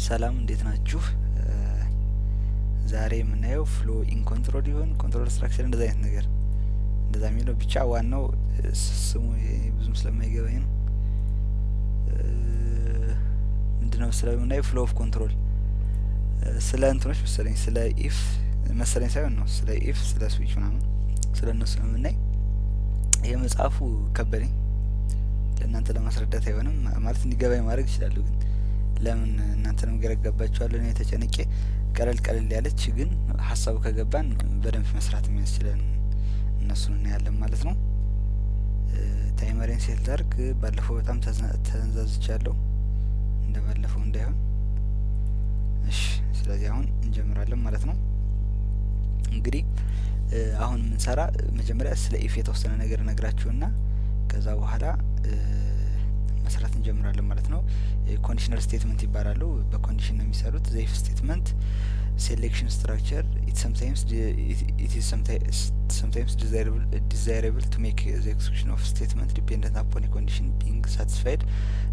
ሰላም እንዴት ናችሁ? ዛሬ የምናየው ፍሎ ኢን ኮንትሮል ይሆን ኮንትሮል ስትራክቸር እንደዛ አይነት ነገር እንደዛ የሚለው ብቻ ዋናው ስሙ ብዙም ስለማይገባኝ ነው። ምንድነው ስለምናየው ፍሎ ኦፍ ኮንትሮል ስለ እንትኖች መሰለኝ ስለ ኢፍ መሰለኝ ሳይሆን ነው ስለ ኢፍ ስለ ስዊች ምናምን ስለ እነሱ ነው የምናይ። ይሄ መጽሐፉ ከበደኝ ለእናንተ ለማስረዳት አይሆንም ማለት እንዲገባኝ ማድረግ ይችላል ግን ለምን እናንተንም ገረገባችኋለሁ እኔ ተጨነቄ ቀለል ያለች ግን ሀሳቡ ከገባን በደንብ መስራት የሚያስችለን እነሱን እናያለን ማለት ነው። ታይመሬን ሴት ላድርግ። ባለፈው በጣም ተንዛዝቻለሁ እንደባለፈው እንዳይሆን። እሺ ስለዚህ አሁን እንጀምራለን ማለት ነው። እንግዲህ አሁን ምንሰራ መጀመሪያ ስለ ኢፍ የተወሰነ ነገር ነግራችሁና ከዛ በኋላ መስራት እንጀምራለን ማለት ነው። ኮንዲሽናል ስቴትመንት ይባላሉ። በኮንዲሽን ነው የሚሰሩት። ዘ ኢፍ ስቴትመንት ሴሌክሽን ስትራክቸር ኢት ኢዝ sometimes desirable to make the execution of statement dependent upon a condition being satisfied.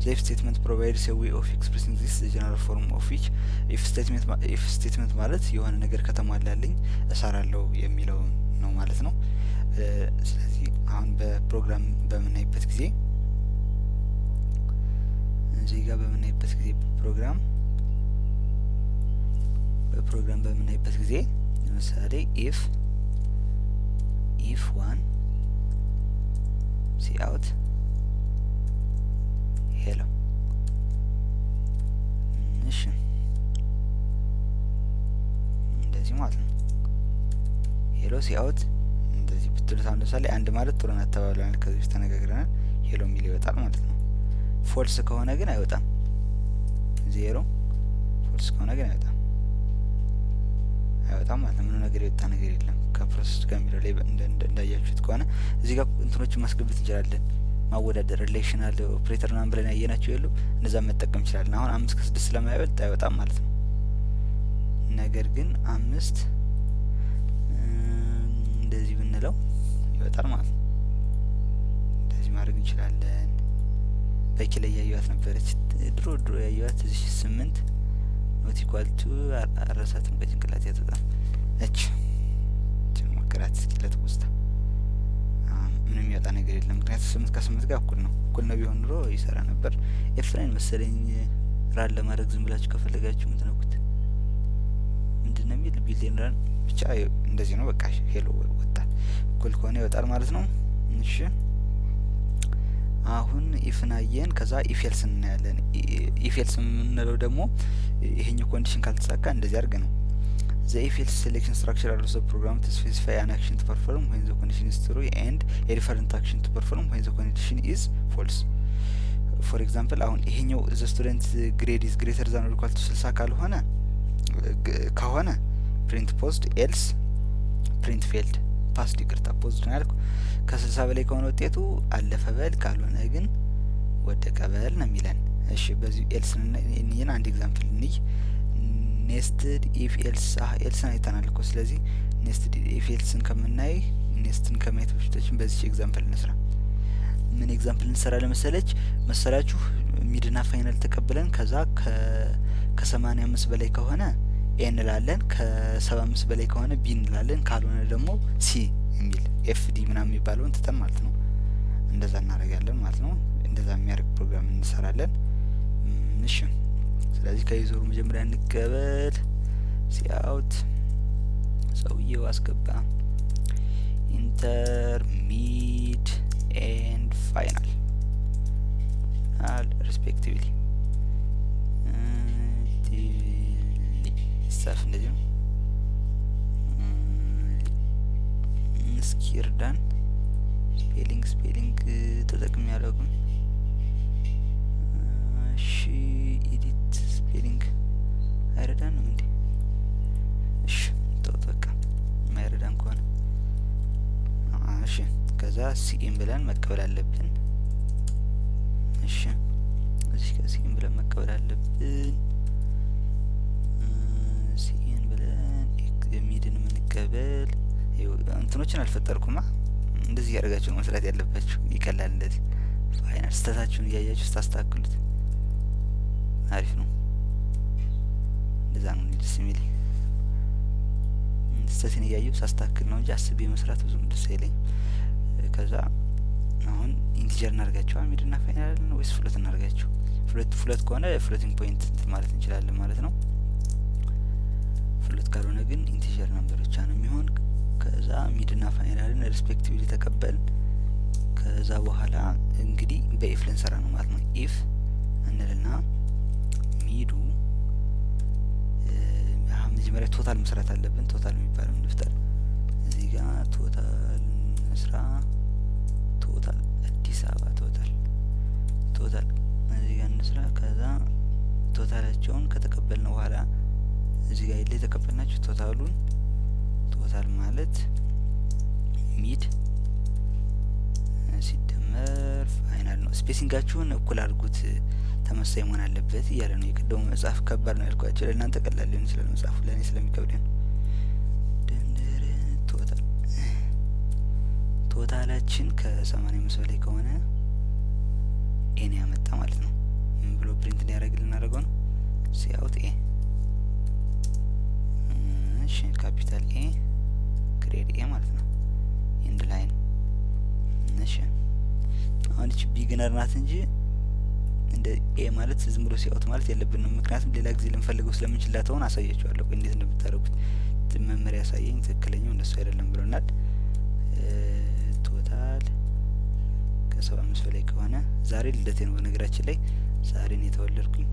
The if statement provides a way of expressing this the general form of which if statement ማለት የሆነ ነገር ከተሟላልኝ እሰራለሁ የሚለው ነው ማለት ነው። ስለዚህ አሁን በፕሮግራም በምናይበት ጊዜ እዚህ ጋር በምናይበት ጊዜ በፕሮግራም በምናይበት ጊዜ ለምሳሌ if 1 cout hello እሺ እንደዚህ ማለት ነው። ሄሎ cout እንደዚህ ብትሉት አሁን ለምሳሌ አንድ ማለት ጥሩ ነው ተባብለናል። ከዚህ ተነጋግረናል። ሄሎ ሚል ይወጣል ማለት ነው። ፎልስ ከሆነ ግን አይወጣም። ዜሮ ፎልስ ከሆነ ግን አይወጣም ማለት ነው። ምንም ነገር የወጣ ነገር የለም። ከፕሮሰስ ጋር የሚለው ላይ እንዳያችሁት ከሆነ እዚህ ጋር እንትኖችን ማስገባት እንችላለን። ማወዳደር ሪሌሽናል ኦፕሬተር ምናምን ብለን ያየናቸው የሉ እነዛ መጠቀም እንችላለን። አሁን 5 ከ6 ስለማይበልጥ አይወጣም ማለት ነው። ነገር ግን 5 እንደዚህ ብንለው ይወጣል ማለት ነው። እንደዚህ ማድረግ እንችላለን። በቂ ላይ ያዩት ነበረች ድሮ ያዩት እዚህ 8 ኖት ኢኳል ቱ አረሳትም በጭንቅላት ያተጣም እች ሞከራት እስኪለት ውስጥ ምንም ያጣ ነገር የለም። ምክንያቱም 8 ከ8 ጋር እኩል ነው ቢሆን ኑሮ ይሰራ ነበር። ኤፍራይን መሰለኝ ራን ለማድረግ ዝም ብላችሁ ከፈለጋችሁ ምትነኩት ምንድነው የሚል ቢልዲን ራን ብቻ እንደዚህ ነው። በቃ ሄሎ ወጣ እኩል ከሆነ ይወጣል ማለት ነው። እሺ አሁን ኢፍናየን ከዛ ኢፌልስ እናያለን። ኢፌልስ የምንለው ደግሞ ይሄኛው ኮንዲሽን ካልተሳካ እንደዚህ አድርገ ነው። the if else selection structure allows the program to specify an action to perform when the condition is true and a different action to perform when the condition is false. for example አሁን ይሄኛው the student grade is greater than or equal to 60 ከሆነ print post else print failed ፓስድ ይቅርታ ፖዝድ ነው ያልኩ። ከ60 በላይ ከሆነ ውጤቱ አለፈ በል ካልሆነ ግን ወደቀ በል ነው የሚለን። እሺ በዚህ ኤልስ እና አንድ ኤግዛምፕል እንይ። ኔስትድ ኢፍ ኤልስ አይተናል እኮ። ስለዚህ ኔስትድ ኢፍ ኤልስን ከምናይ ኔስትን ከማየት በፊታችን በዚህ ኤግዛምፕል እንስራ። ምን ኤግዛምፕል እንሰራ መሰላችሁ? ሚድና ፋይናል ተቀብለን ከዛ ከ85 በላይ ከሆነ ኤ እንላለን፣ ከ75 በላይ ከሆነ ቢ እንላለን፣ ካልሆነ ደግሞ ሲ የሚል ኤፍዲ ምናምን የሚባለውን ትተን ማለት ነው። እንደዛ እናደርጋለን ማለት ነው። እንደዛ የሚያደርግ ፕሮግራም እንሰራለን። እሺ ስለዚህ ከዩዘሩ መጀመሪያ እንቀበል። ሲአውት ሰውዬው አስገባ ኢንተር ሚድ ኤንድ ፋይናል ሪስፔክቲቭሊ ሰፍ እንደዚህ ነው። ስኪርዳን ስፔሊንግ ተጠቅም ያደረጉም። እሺ ኤዲት ስፔሊንግ አይረዳንም እንዴ? እሺ ተውት በቃ የማይረዳን ከሆነ እሺ ከዛ ሲኢን ብለን መቀበል አለብን። እሺ እዚህ ከሲኢን ብለን መቀበል አለብን። ሲኢን ብለን ሚድን የምንቀበል እንትኖችን አልፈጠርኩማ። እንደዚህ ያደርጋችሁ መስራት ያለባችሁ ይቀላል። እንደዚህ ፋይናል ስህተታችሁን እያያችሁ ስታስተካክሉት አሪፍ ነው። ለዛ ነው ደስ የሚለኝ። ስተትን እያየሁ ሳስተካክል ነው እንጂ አስቤ መስራት ብዙም ደስ አይለኝም። ከዛ አሁን ኢንቲጀር እናርጋቸው ሚድና ፋይናል ነው ወይስ ፍሎት እናርጋቸው? ፍሎት ከሆነ ፍሎቲንግ ፖይንት ማለት እንችላለን ማለት ነው። ፍሎት ካልሆነ ግን ኢንቲጀር ነምበር ብቻ ነው የሚሆን። ከዛ ሚድና ፋይናልን ሪስፔክቲቭሊ ተቀበልን። ከዛ በኋላ እንግዲህ በኢፍ ልንሰራ ነው ማለት ነው። ኢፍ እንልና ሚዱ መጀመሪያ ቶታል መስራት አለብን። ቶታል የሚባለው እንፍጠር። እዚህ ጋር ቶታል መስራ ቶታል አዲስ አበባ ቶታል እዚህ ጋር እንስራ። ከዛ ቶታላቸውን ከተቀበልን በኋላ እዚህ ጋር ይለ የተቀበልናቸው ቶታሉን ቶታል ማለት ሚድ ሲደመር ፋይናል ነው። ስፔሲንጋችሁን እኩል አድርጉት፣ ተመሳሳይ መሆን አለበት እያለ ነው። የቀደሙ መጽሐፍ ከባድ ነው ያልኳቸው ለእናንተ ቀላል ሊሆን ይችላል። መጽሐፉ ለእኔ ስለሚከብድ ነው። ድንድር ቶታላችን ከ85 በላይ ከሆነ ኤን ያመጣ ማለት ነው። ምን ብሎ ፕሪንት እንዲያደርግልን እናደርገው ነው ሲአውት ኤ። እሺ ካፒታል ኤ ግሬድ ኤ ማለት ነው። ኢንድ ላይን እሺ አሁን እቺ ቢግነር ናት እንጂ እንደ ኤ ማለት ዝም ብሎ ሲአውት ማለት የለብንም። ምክንያቱም ሌላ ጊዜ ልንፈልገው ስለምንችላታውን አሳያችኋለሁ እንዴት እንደምታደርጉት። መመሪያ ያሳየኝ ትክክለኛው እንደሱ አይደለም ብሎናል። ቶታል ከ75 በላይ ከሆነ ዛሬ ልደቴ ነው በነገራችን ላይ ዛሬ ነው የተወለድኩኝ።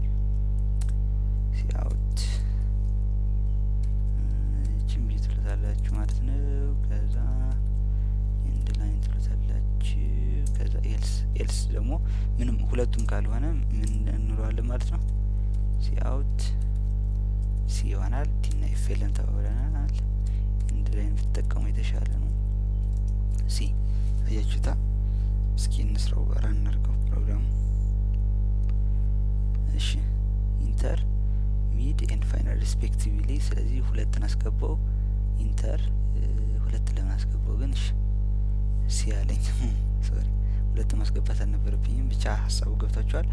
ሲአውት እቺም ትሉታላችሁ ማለት ነው። ከዛ ኢንድ ላይን ትሉታላችሁ። ከዛ ኤልስ ደግሞ ምንም ሁለቱም ካልሆነ ምን እንለዋለን ማለት ነው። ሲአውት ሲ ይሆናል። ቲና ኤፍኤልን ተባብለናል። ኢንድ ላይን ብትጠቀሙ የተሻለ ነው። ሲ አያችሁታ። እስኪ እንስራው ራን እናድርገው ፕሮግራሙ። እሺ ኢንተር ሚድ ኤንድ ፋይናል ሪስፔክቲቭሊ። ስለዚህ ሁለትን አስገባው። ኢንተር ሁለት ለምን አስገባው ግን? እሺ ሲ ያለኝ ሶሪ ሁለት ማስገባት አልነበረብኝም። ብቻ ሀሳቡ ገብታችኋል።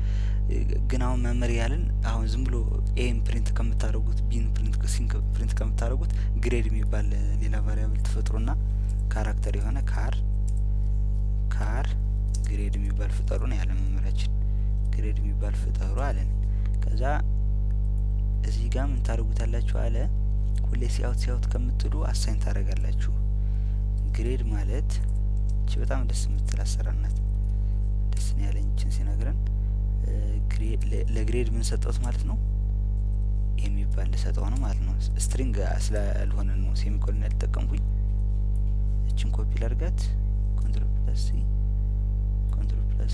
ግን አሁን መመሪያ ያለን አሁን ዝም ብሎ ኤም ፕሪንት ከምታደርጉት ቢን ፕሪንት ከምታደርጉት ግሬድ የሚባል ሌላ ቫሪያብል ተፈጥሮና ካራክተር የሆነ ካር ግሬድ የሚባል ፍጠሩ ነው ያለ መመሪያችን። ግሬድ የሚባል ፍጠሩ አለን። ከዛ እዚህ ጋር ምን ታደርጉታላችሁ አለ ሁሌ ሲአውት ከምትሉ አሳይን ታደርጋላችሁ። ግሬድ ማለት እቺ በጣም ደስ የምትል አሰራር ናት። ደስ ነው ያለኝ እቺን ሲነግረን ለግሬድ ምን ሰጠውት ማለት ነው የሚባል ሰጠው ነው ማለት ነው። ስትሪንግ ስላልሆነ ነው ሴሚኮሎን ያልተጠቀምኩኝ። እቺን ኮፒ ላድርጋት ኮንትሮል ፕላስ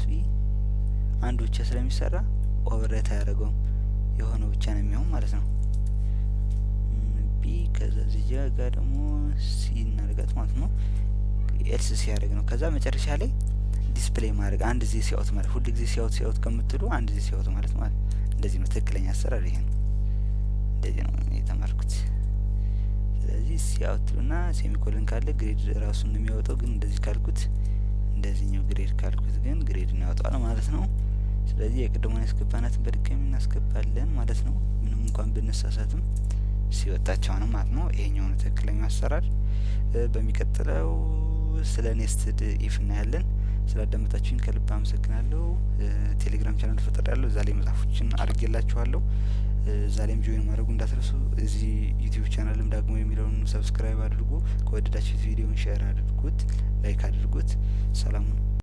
ቪ አንዱ ብቻ ስለሚሰራ ኦቨርራይት አያደርገውም የሆነው ብቻ ነው የሚሆን ማለት ነው። ቢ ከዛ እዚህ ጋር ደግሞ ሲ እናድርጋት ማለት ነው። ኤልስ ሲያደርግ ነው። ከዛ መጨረሻ ላይ ዲስፕሌይ ማድረግ አንድ ጊዜ ሲአውት ማለት ሁሉ ጊዜ ሲአውት ከምትሉ አንድ ጊዜ ሲአውት ማለት እንደዚህ ነው። ትክክለኛ አሰራር ይሄ ነው። እንደዚህ ነው የተማርኩት። ስለዚህ ሲአውትና ሴሚኮሎን ካለ ግሬድ ራሱን ነው የሚያወጣው። ግን እንደዚህ ካልኩት እንደዚህኛው ግሬድ ካልኩት ግን ግሬድ ነው ያወጣው ማለት ነው። ስለዚህ የቅድሞን ያስገባናትን በድጋሚ እናስገባለን ማለት ነው። ምንም እንኳን ብንሳሳትም ሲወጣቸው ነው ማለት ነው። ይሄኛው ነው ትክክለኛው አሰራር። በሚቀጥለው ስለ ኔስትድ ኢፍ እናያለን። ስላዳመጣችሁኝ ከልብ አመሰግናለሁ። ቴሌግራም ቻናል ፈጥሬያለሁ። እዛ ላይ መጽሐፎችን አድርጌላችኋለሁ። እዛ ላይም ጆይን ማድረጉ እንዳትረሱ። እዚህ ዩቲዩብ ቻናልም ዳግሞ የሚለውን ሰብስክራይብ አድርጉ። ከወደዳችሁት ቪዲዮን ሼር አድርጉት፣ ላይክ አድርጉት። ሰላም